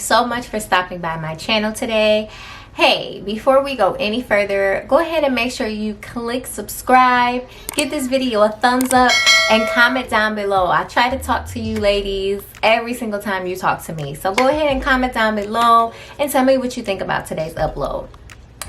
so much for stopping by my channel today. Hey, before we go any further, go ahead and make sure you click subscribe, give this video a thumbs up, and comment down below. I try to talk to you ladies every single time you talk to me. So go ahead and comment down below and tell me what you think about today's upload.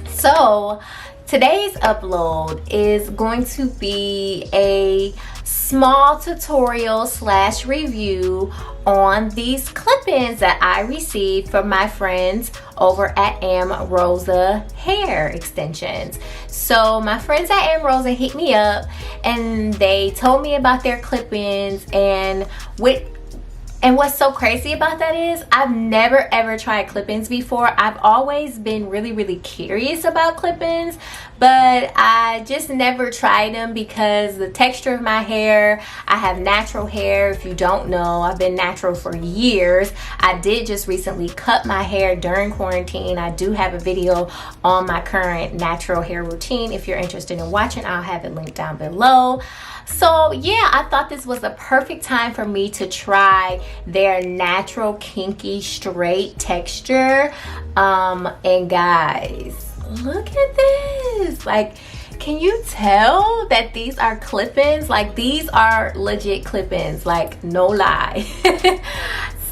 So today's upload is going to be a small tutorial / review on these clip-ins that I received from my friends over at Anrosa hair extensions. So my friends at Anrosa hit me up and they told me about their clip-ins, and what's so crazy about that is I've never ever tried clip-ins before. I've always been really curious about clip-ins, but I just never tried them because the texture of my hair, I have natural hair. If you don't know, I've been natural for years. I did just recently cut my hair during quarantine. I do have a video on my current natural hair routine. If you're interested in watching, I'll have it linked down below. So yeah, I thought this was a perfect time for me to try their natural kinky straight texture. And guys, look at this. Like, can you tell that these are clip-ins? Like, these are legit clip-ins, like, no lie.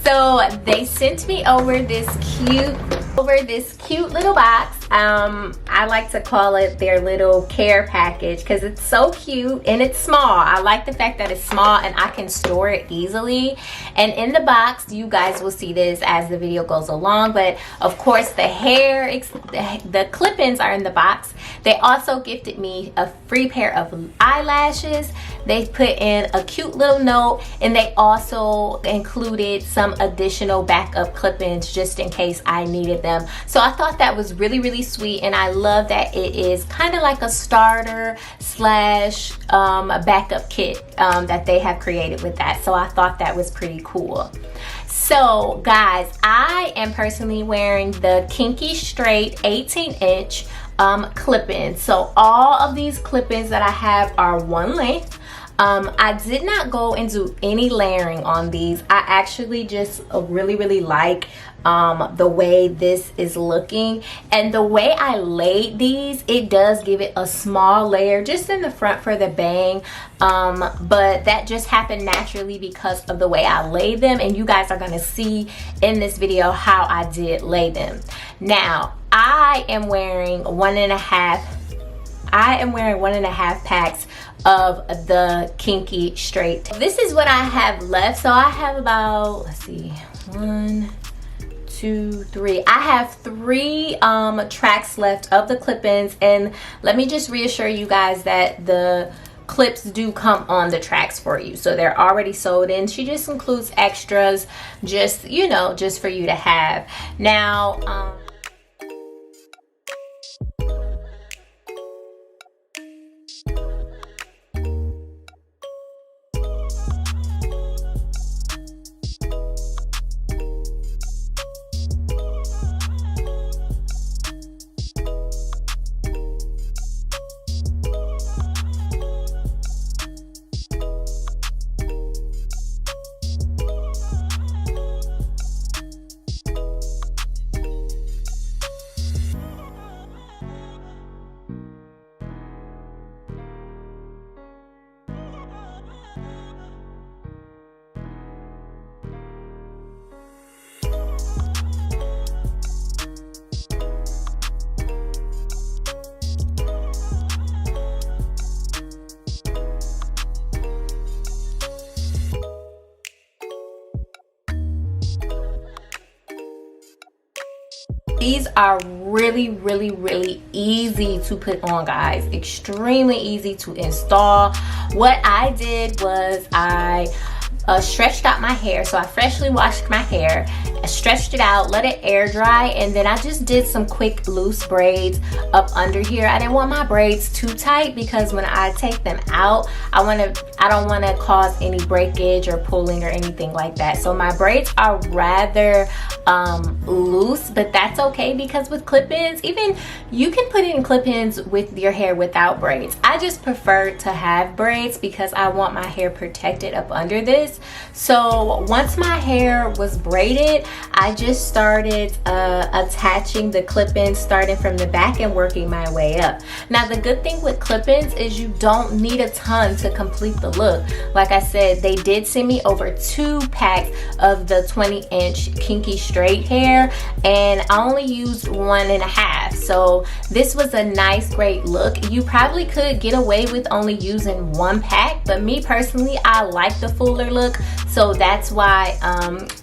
So they sent me over this cute little box. I like to call it their little care package because it's so cute and it's small. I like the fact that it's small and I can store it easily. And in the box, you guys will see this as the video goes along, but of course the clip-ins are in the box. They also gifted me a free pair of eyelashes. They put in a cute little note, and they also included some additional backup clip-ins just in case I needed them. So I thought that was really sweet, and I love that it is kind of like a starter / backup kit that they have created with that. So I thought that was pretty cool. So guys, I am personally wearing the Kinky Straight 18-inch clip-ins. So all of these clip-ins that I have are one length. I did not go and do any layering on these. I actually just really like the way this is looking, and the way I laid these, it does give it a small layer just in the front for the bang, but that just happened naturally because of the way I laid them, and you guys are going to see in this video how I did lay them. Now I am wearing 1.5 packs of the Kinky Straight. This is what I have left. So I have about, let's see, 1, 2, 3. I have 3 tracks left of the clip-ins, and let me just reassure you guys that the clips do come on the tracks for you, so they're already sewed in. She just includes extras, just, you know, just for you to have. Now these are really easy to put on, guys. Extremely easy to install. What I did was I stretched out my hair. So I freshly washed my hair, I stretched it out, let it air dry, and then I just did some quick loose braids up under here. I didn't want my braids too tight because when I take them out, I don't want to cause any breakage or pulling or anything like that. So my braids are rather loose, but that's okay because with clip-ins, even you can put in clip-ins with your hair without braids. I just prefer to have braids because I want my hair protected up under this. this. So once my hair was braided, I just started attaching the clip-ins, starting from the back and working my way up. Now the good thing with clip-ins is you don't need a ton to complete the look. Like I said, they did send me over 2 packs of the 20-inch Kinky straight hair, and I only used 1.5. So this was a nice, great look. You probably could get away with only using 1 pack, but me personally, I like the fuller look, so that's why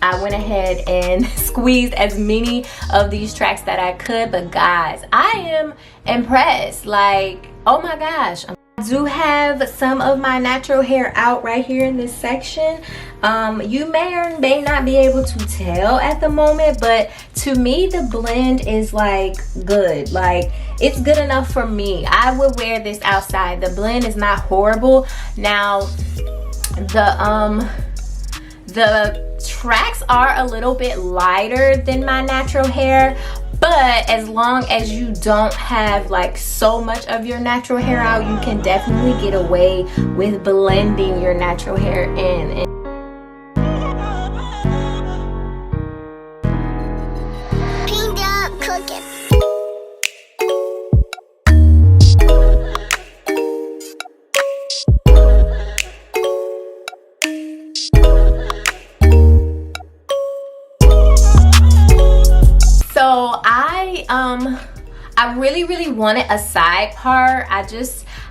I went ahead and squeezed as many of these tracks that I could. But guys, I am impressed. Like, oh my gosh. I do have some of my natural hair out right here in this section. You may or may not be able to tell at the moment, but to me the blend is like good. Like, it's good enough for me. I would wear this outside. The blend is not horrible. Now the tracks are a little bit lighter than my natural hair, but as long as you don't have like so much of your natural hair out, you can definitely get away with blending your natural hair in. So I really wanted a side part.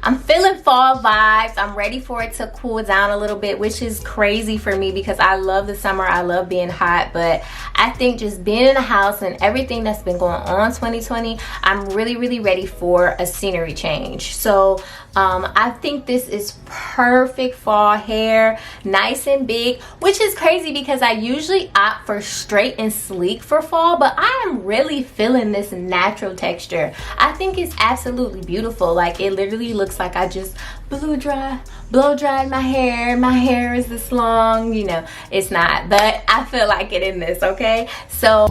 I'm feeling fall vibes. I'm ready for it to cool down a little bit, which is crazy for me because I love the summer. I love being hot, but I think just being in the house and everything that's been going on 2020, I'm really ready for a scenery change. So I think this is perfect fall hair, nice and big, which is crazy because I usually opt for straight and sleek for fall, but I am really feeling this natural texture. I think it's absolutely beautiful. Like, it literally looks like I just blow dried my hair. My hair is this long, you know. It's not, but I feel like it in this, okay? So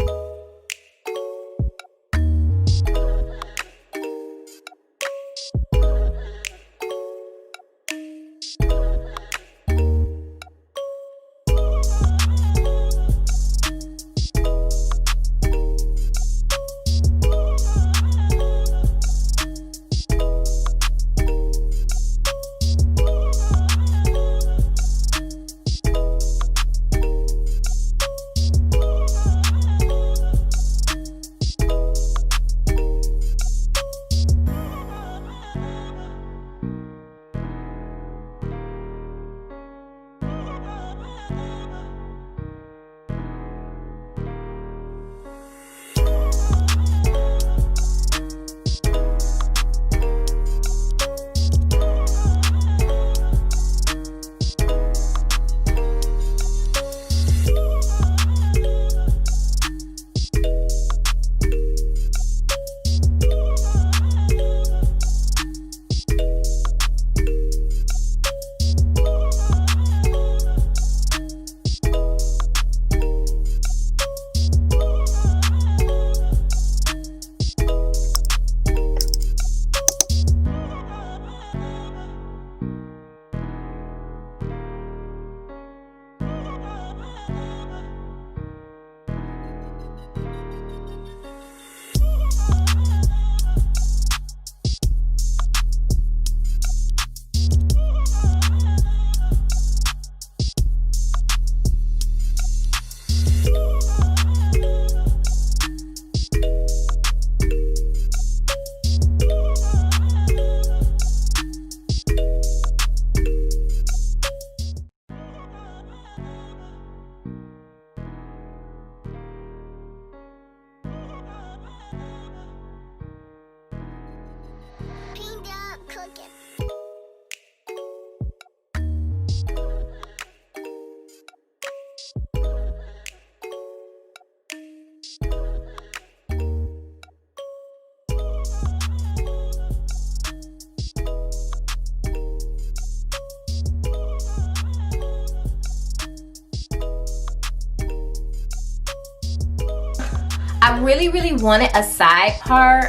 I really wanted a side part.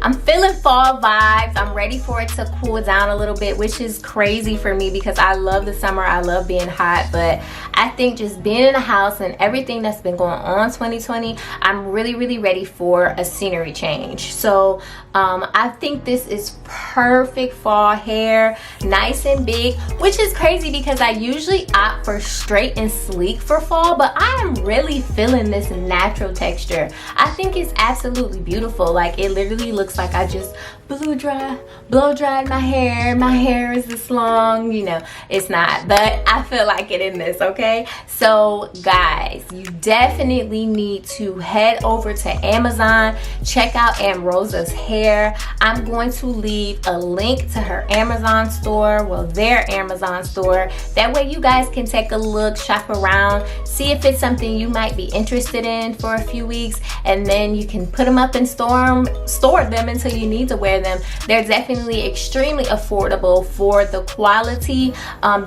I'm feeling fall vibes. I'm ready for it to cool down a little bit, which is crazy for me because I love the summer. I love being hot, but I think just being in the house and everything that's been going on 2020, I'm really ready for a scenery change. So I think this is perfect fall hair, nice and big, which is crazy because I usually opt for straight and sleek for fall, but I am really feeling this natural texture. I think it's absolutely beautiful. Like, it literally looks like I just blow dried my hair. My hair is this long, you know, it's not, but I feel like it in this, okay? So guys, you definitely need to head over to Amazon, check out Anrosa's hair. I'm going to leave a link to her Amazon store, well, their Amazon store. That way you guys can take a look, shop around, see if it's something you might be interested in for a few weeks, and then you can put them up and store them until you need to wear them. They're definitely extremely affordable for the quality.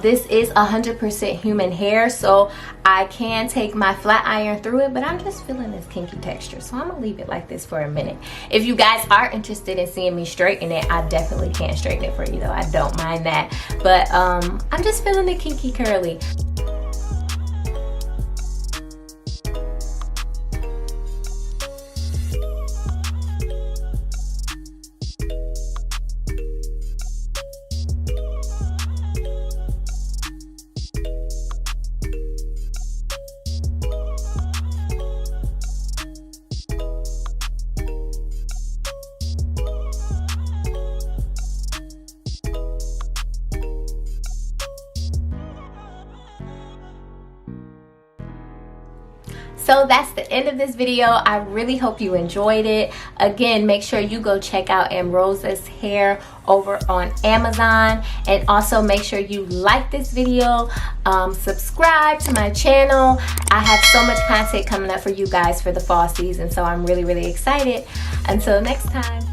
This is 100% human hair, so I can take my flat iron through it, but I'm just feeling this kinky texture, so I'm gonna leave it like this for a minute. If you guys are interested in seeing me straighten it, I definitely can straighten it for you though. I don't mind that, but I'm just feeling the kinky curly. So that's the end of this video. I really hope you enjoyed it. Again, make sure you go check out Anrosa's hair over on Amazon, and also make sure you like this video, subscribe to my channel. I have so much content coming up for you guys for the fall season, so I'm really excited. Until next time.